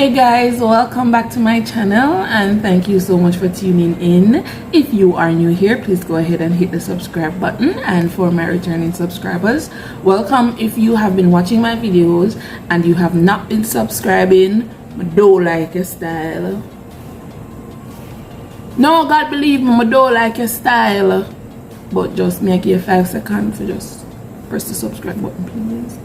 Hey guys, welcome back to my channel and thank you so much for tuning in. If you are new here, please go ahead and hit the subscribe button, and for my returning subscribers, welcome. If you have been watching my videos and you have not been subscribing, I don't like your style. No, God believe me, I don't like your style. But just make you 5 seconds for just press the subscribe button, please.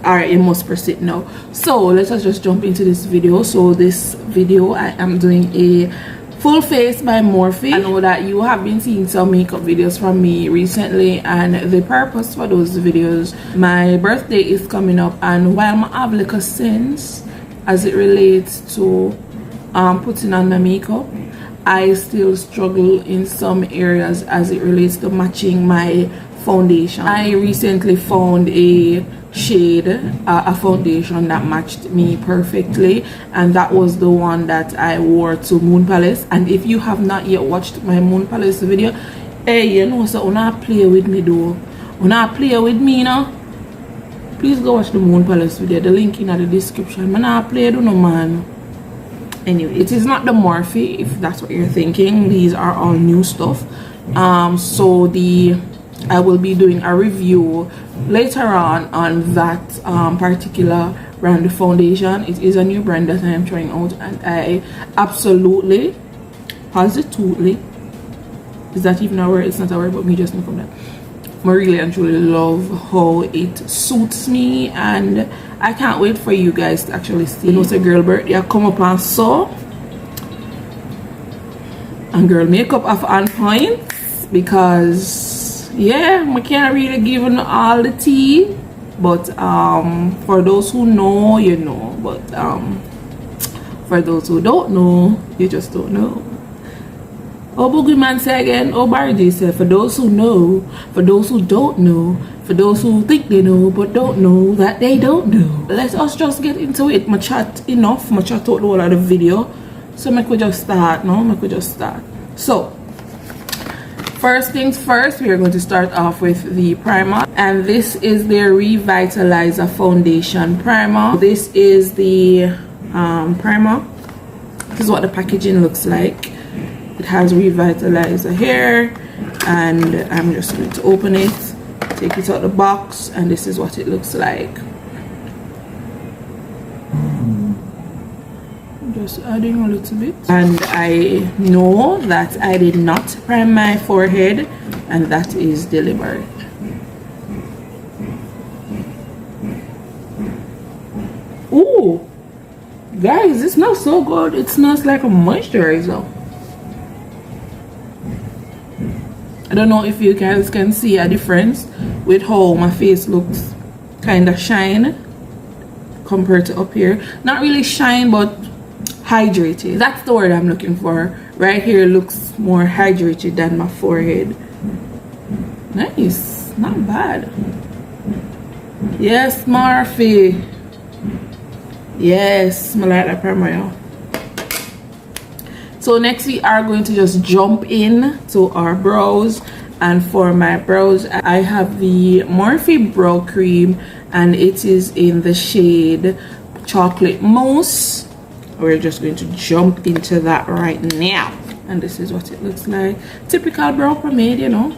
Alright, you must press it now. So let us just jump into this video. So this video I am doing a full face by Morphe. I know that you have been seeing some makeup videos from me recently, and the purpose for those videos, my birthday is coming up, and while I have little sense as it relates to putting on my makeup, I still struggle in some areas as it relates to matching my foundation. I recently found a shade, a foundation that matched me perfectly, and that was the one that I wore to Moon Palace. And if you have not yet watched my Moon Palace video, hey, you know, so not play with me though, not play with me now, please go watch the Moon Palace video. The link in the description. Man, not play do no man. Anyway, it is not the Morphe, if that's what you're thinking. These are all new stuff. So I will be doing a review later on that particular brand foundation. It is a new brand that I am trying out, and I absolutely, positively, is that even a word? It's not a word, but me just know from that, I really and truly love how it suits me, and I can't wait for you guys to actually see. You know, it's a girl birthday I come up and so, and girl makeup off on point, because yeah, I can't really give them all the tea, but for those who know, you know, but for those who don't know, you just don't know. Oh, Boogeyman say again, oh, Bargy said, for those who know, for those who don't know, for those who think they know but don't know that they don't know. Let us just get into it. My chat enough, my chat out the whole of the video, so I could just start. No, I could just start. So first things first, we are going to start off with the primer, and this is their Revitalizer Foundation Primer. This is the primer. This is what the packaging looks like. It has Revitalizer here, and I'm just going to open it, take it out the box, and this is what it looks like. Just adding a little bit, and I know that I did not prime my forehead, and that is deliberate. Ooh, guys, it smells so good. It smells like a moisturizer. I don't know if you guys can see a difference with how my face looks kind of shine compared to up here. Not really shine, but hydrated. That's the word I'm looking for. Right here looks more hydrated than my forehead. Nice, not bad. Yes, Morphe. Yes, I like that primer, y'all. So next we are going to just jump in to our brows, and for my brows I have the Morphe brow cream, and it is in the shade Chocolate Mousse. We're just going to jump into that right now, and this is what it looks like. Typical brow pomade, you know,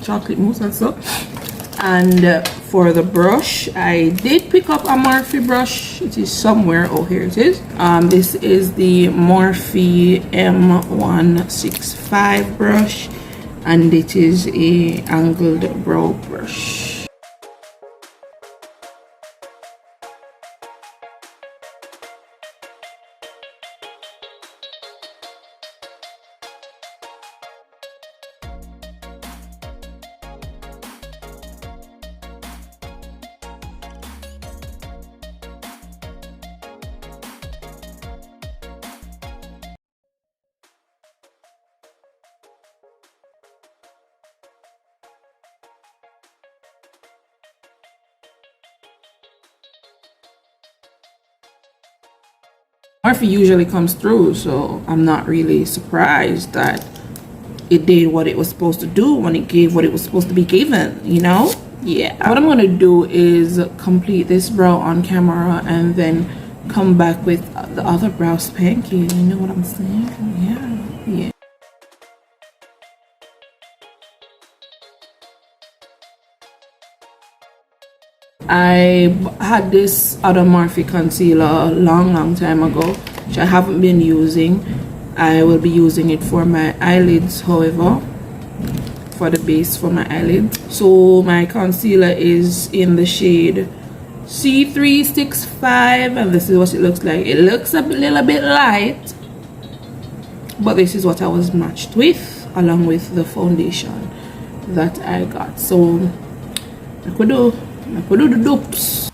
chocolate mousse and so. And for the brush, I did pick up a Morphe brush. It is somewhere. Oh, here it is. This is the Morphe M165 brush, and it is a angled brow brush. Morphe usually comes through, so I'm not really surprised that it did what it was supposed to do when it gave what it was supposed to be given, you know. yeah, what I'm gonna do is complete this brow on camera and then come back with the other brow spanking. You know what I'm saying? Yeah. I had this other Morphe concealer a long time ago, which I haven't been using. I will be using it for my eyelids, however, for the base for my eyelids. So my concealer is in the shade C365, and this is what it looks like. It looks a little bit light, but this is what I was matched with, along with the foundation that I got. So I could do the dupes.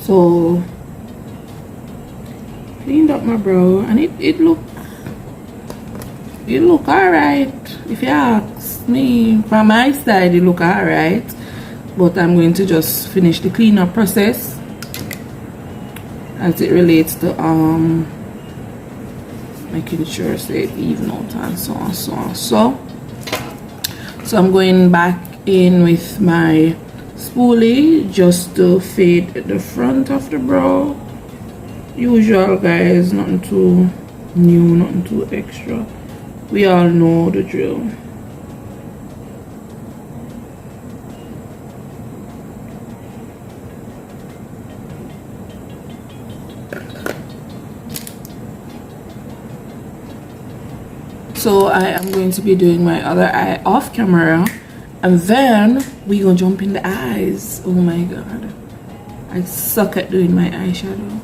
So cleaned up my brow, and it look alright. If you ask me, from my side it look alright, but I'm going to just finish the cleanup process as it relates to making sure so it even out and so on. So I'm going back in with my spoolie just to fade the front of the brow. Usual, guys, nothing too new, nothing too extra. We all know the drill. So I am going to be doing my other eye off camera, and then we gonna jump in the eyes. Oh my god, I suck at doing my eyeshadow,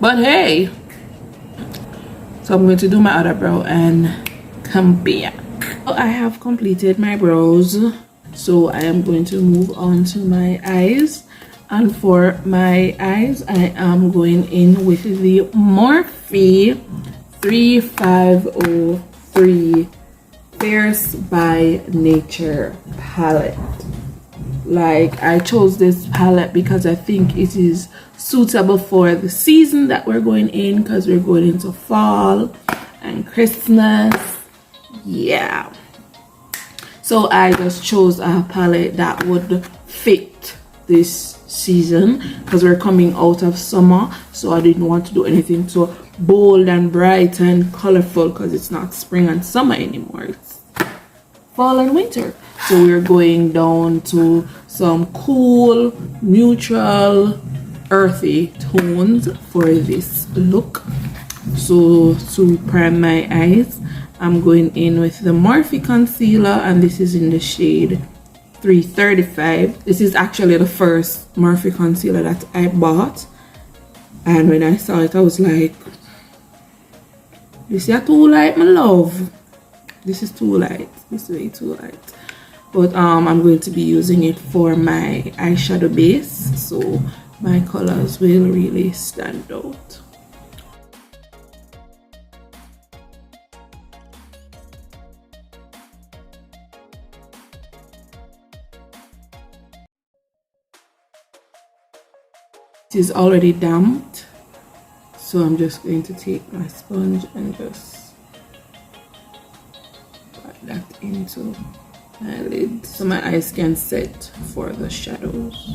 but hey. So I'm going to do my other brow and come back. So I have completed my brows, so I am going to move on to my eyes. And for my eyes, I am going in with the Morphe 3503 Fierce by Nature palette. Like, I chose this palette because I think it is suitable for the season that we're going in, because we're going into fall and Christmas. Yeah, so I just chose a palette that would fit this season because we're coming out of summer, so I didn't want to do anything so bold and bright and colorful because it's not spring and summer anymore, it's fall and winter. So we're going down to some cool, neutral, earthy tones for this look. So to prime my eyes, I'm going in with the Morphe concealer, and this is in the shade 335. This is actually the first Morphe concealer that I bought, and when I saw it I was like, this is too light, my love. This is too light. This is way too light. But I'm going to be using it for my eyeshadow base, so my colors will really stand out. It is already damped, so I'm just going to take my sponge and just pat that into my lid so my eyes can set for the shadows.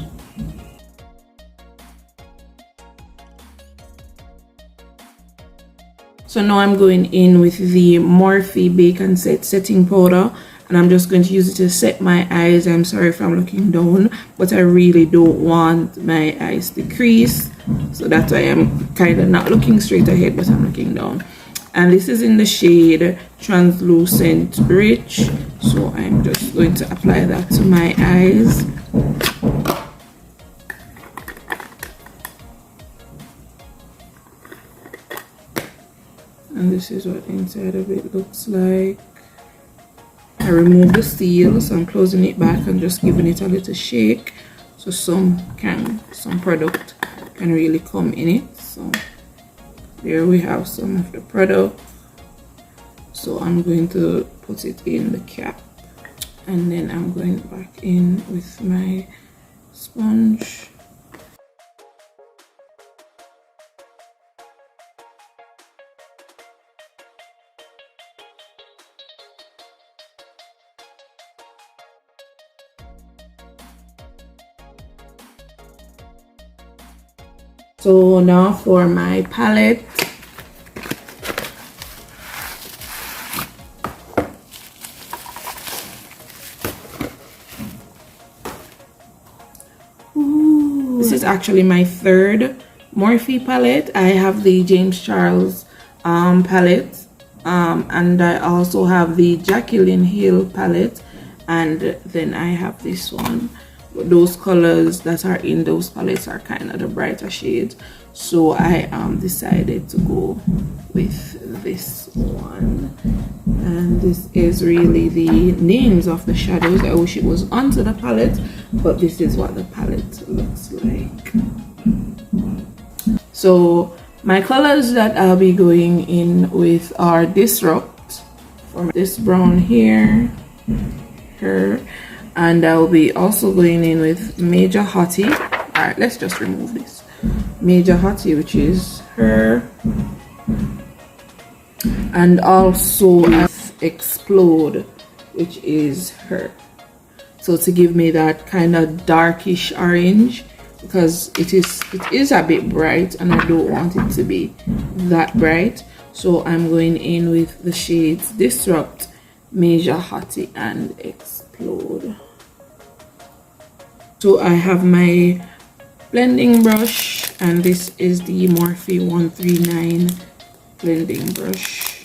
So now I'm going in with the Morphe Bake and Set setting powder, and I'm just going to use it to set my eyes. I'm sorry if I'm looking down, but I really don't want my eyes to crease, so that's why I'm kind of not looking straight ahead, but I'm looking down. And this is in the shade Translucent Rich, so I'm just going to apply that to my eyes. this is what the inside of it looks like. I removed the seal, so I'm closing it back and just giving it a little shake so some product can really come in it. So there we have some of the product. So I'm going to put it in the cap, and then I'm going back in with my sponge. So now for my palette. Ooh, this is actually my third Morphe palette. I have the James Charles palette, and I also have the Jacqueline Hill palette, and then I have this one. Those colors that are in those palettes are kind of the brighter shades, so I decided to go with this one. And this is really the names of the shadows. I wish it was onto the palette, but this is what the palette looks like. So my colors that I'll be going in with are Disrupt, from this brown here, and I'll be also going in with Major Hottie. All right, let's just remove this. Major Hottie, which is her, and also with Explode, which is her. So to give me that kind of darkish orange, because it is a bit bright and I don't want it to be that bright. So I'm going in with the shades Disrupt, Major Hottie, and Explode. So I have my blending brush, and this is the Morphe 139 blending brush,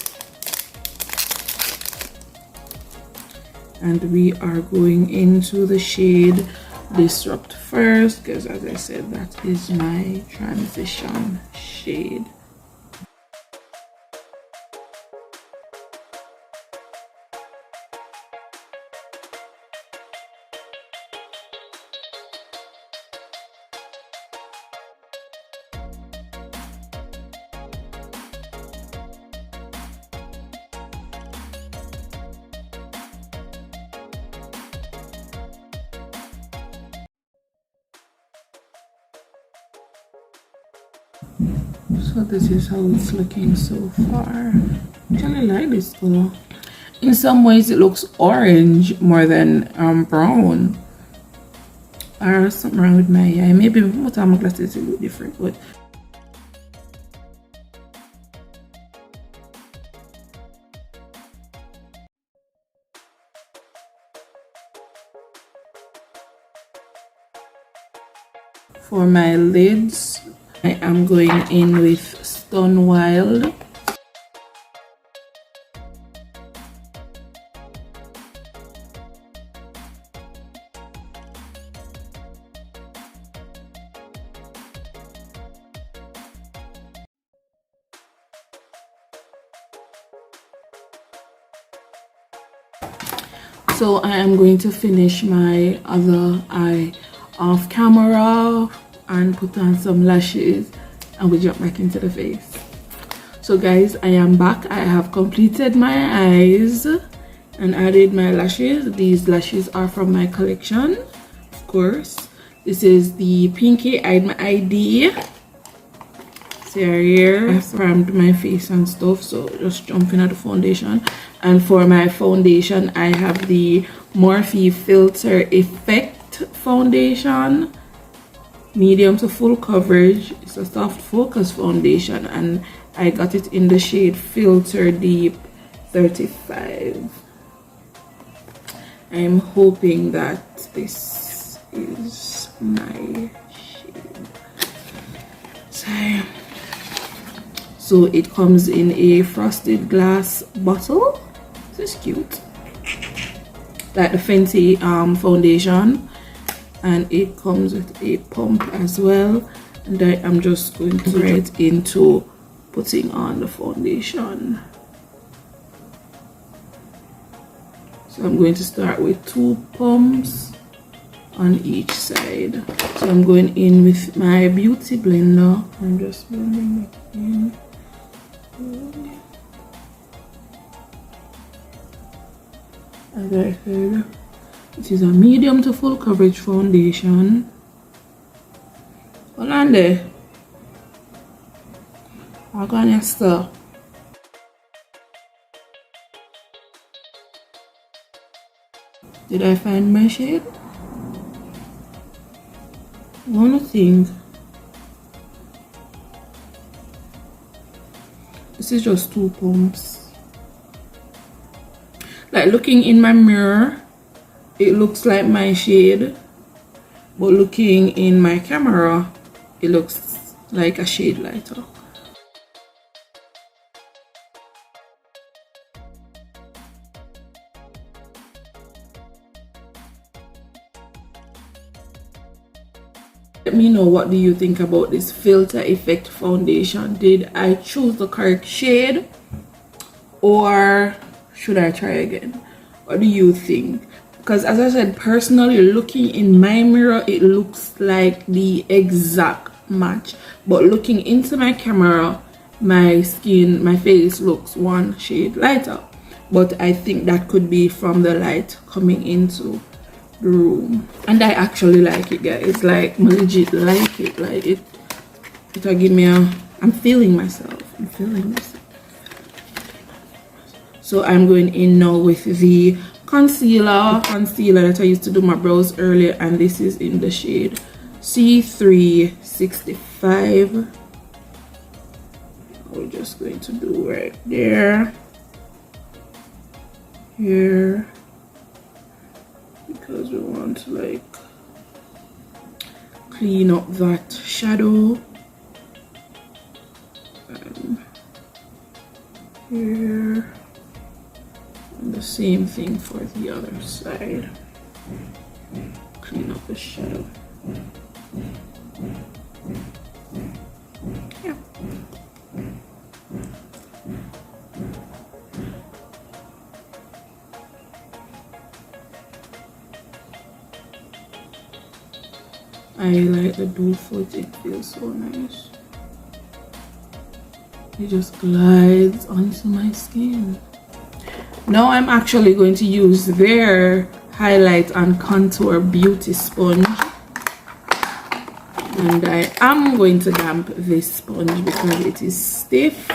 and we are going into the shade Disrupt first, because as I said, that is my transition shade. So this is how it's looking so far. I actually like this color. In some ways it looks orange more than brown. Or something wrong with my eye. Maybe what my glasses look different, but for my lids, I am going in with Stun Wild. So I am going to finish my other eye off camera and put on some lashes, and we jump back into the face. So guys, I am back. I have completed my eyes and added my lashes. These lashes are from my collection, of course. This is the Pinky Eyed My ID. See here, I primed my face and stuff, so just jumping at the foundation. And for my foundation, I have the Morphe Filter Effect foundation, medium to full coverage. It's a soft focus foundation, and I got it in the shade Filter Deep 35. I'm hoping that this is my shade. So it comes in a frosted glass bottle. This is cute, like the Fenty foundation, and it comes with a pump as well, and I am just going to right into putting on the foundation. So I'm going to start with 2 pumps on each side. So I'm going in with my beauty blender. I'm just blending it in. As I said, it is a medium to full coverage foundation. Hold on there. I'm gonna stir. Did I find my shade? I wanna think. This is just 2 pumps. Like looking in my mirror, it looks like my shade, but looking in my camera, it looks like a shade lighter. Let me know, what do you think about this Filter Effect foundation? Did I choose the correct shade, or should I try again? What do you think? Because as I said, personally, looking in my mirror, it looks like the exact match, but looking into my camera, my skin, my face looks 1 shade lighter. But I think that could be from the light coming into the room, and I actually like it, guys. Like, I legit like it. Like it'll give me a, I'm feeling myself. So I'm going in now with the concealer that I used to do my brows earlier, and this is in the shade C365. We're just going to do right there, here, because we want to like clean up that shadow. And here, and the same thing for the other side. Clean up the shadow. Yeah. I like the doe foot, it feels so nice. It just glides onto my skin. Now I'm actually going to use their highlight and contour beauty sponge, and I am going to damp this sponge because it is stiff.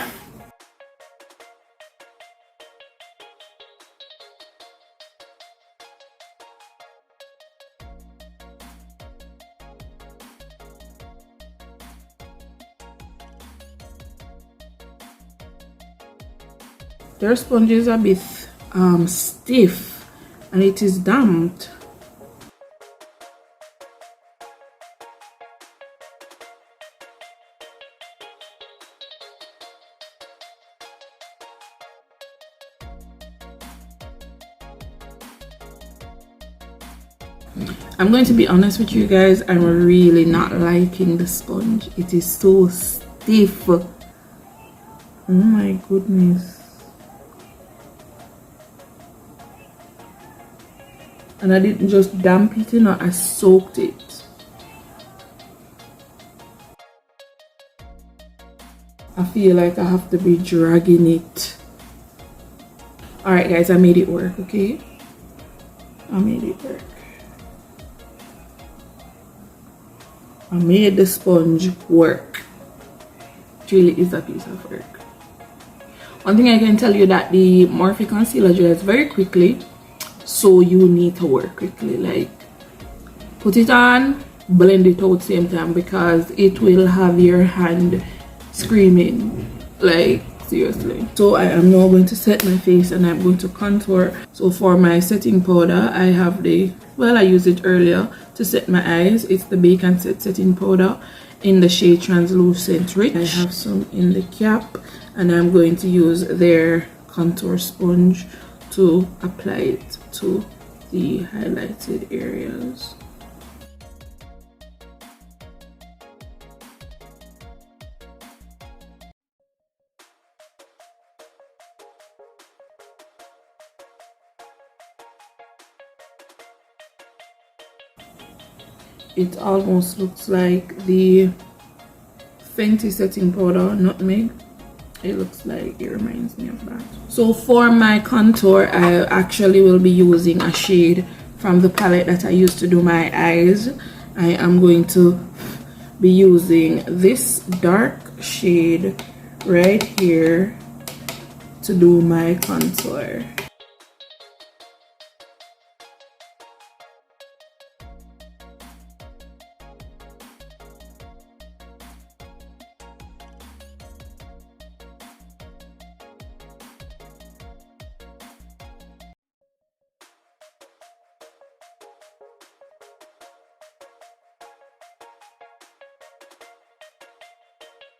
Their sponge is a bit stiff and it is damped. I'm going to be honest with you guys, I'm really not liking the sponge. It is so stiff. Oh my goodness. And I didn't just damp it, you know, I soaked it. I feel like I have to be dragging it. Alright guys, I made it work, okay? I made it work. I made the sponge work. It really is a piece of work. One thing I can tell you, that the Morphe concealer dries very quickly, so you need to work quickly. Like, put it on, blend it out same time, because it will have your hand screaming, like seriously. So I am now going to set my face and I'm going to contour. So for my setting powder, I have the, well, I used it earlier to set my eyes. It's the Bake and Set setting powder in the shade Translucent Rich. I have some in the cap, and I'm going to use their contour sponge to apply it to the highlighted areas. it almost looks like the Fenty setting powder Nutmeg. It looks like it reminds me of that. So for my contour, I actually will be using a shade from the palette that I used to do my eyes. I am going to be using this dark shade right here to do my contour.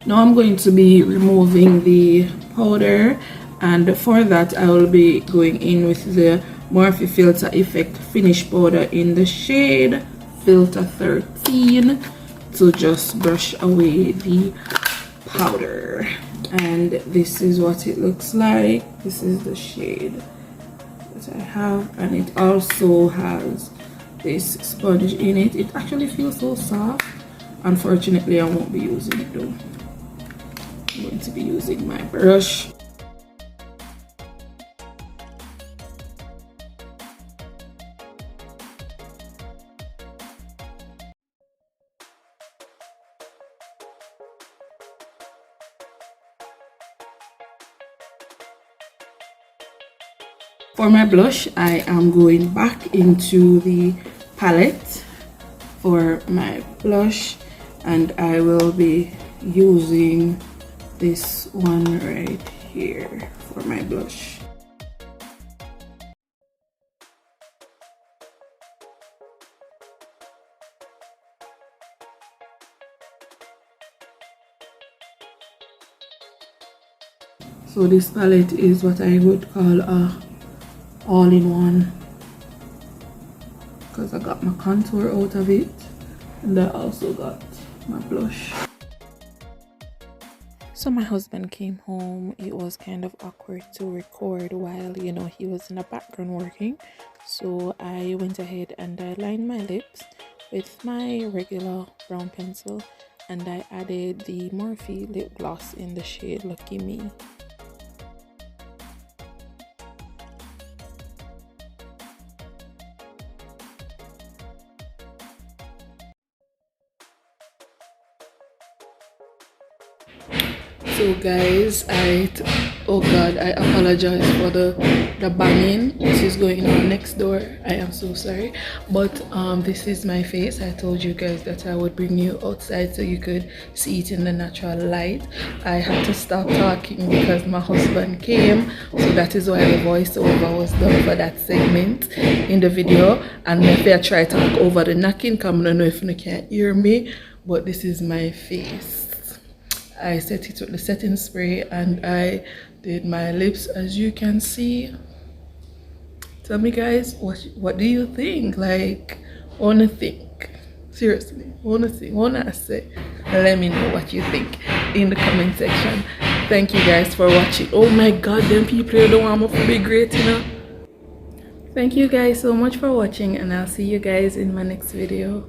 Now I'm going to be removing the powder, and for that I will be going in with the Morphe Filter Effect Finish Powder in the shade Filter 13 to just brush away the powder. And this is what it looks like. This is the shade that I have, and it also has this sponge in it. It actually feels so soft. Unfortunately, I won't be using it though. I'm going to be using my brush. For my blush, I am going back into the palette for my blush, and I will be using this one right here for my blush. So this palette is what I would call a all-in-one, because I got my contour out of it and I also got my blush. So my husband came home. It was kind of awkward to record while, you know, he was in the background working. So I went ahead and I lined my lips with my regular brown pencil, and I added the Morphe lip gloss in the shade Lucky Me. So guys, oh god, I apologize for the banging. This is going on next door. I am so sorry, but this is my face. I told you guys that I would bring you outside so you could see it in the natural light. I had to stop talking because my husband came, so that is why the voiceover was done for that segment in the video. And if I try to talk over the knocking, because I don't know if you can hear me, but this is my face. I set it with the setting spray and I did my lips, as you can see. Tell me guys, what do you think? Like, wanna think? Seriously, wanna say? Let me know what you think in the comment section. Thank you guys for watching. Oh my god, them people here don't want me to be great, you know? Thank you guys so much for watching, and I'll see you guys in my next video.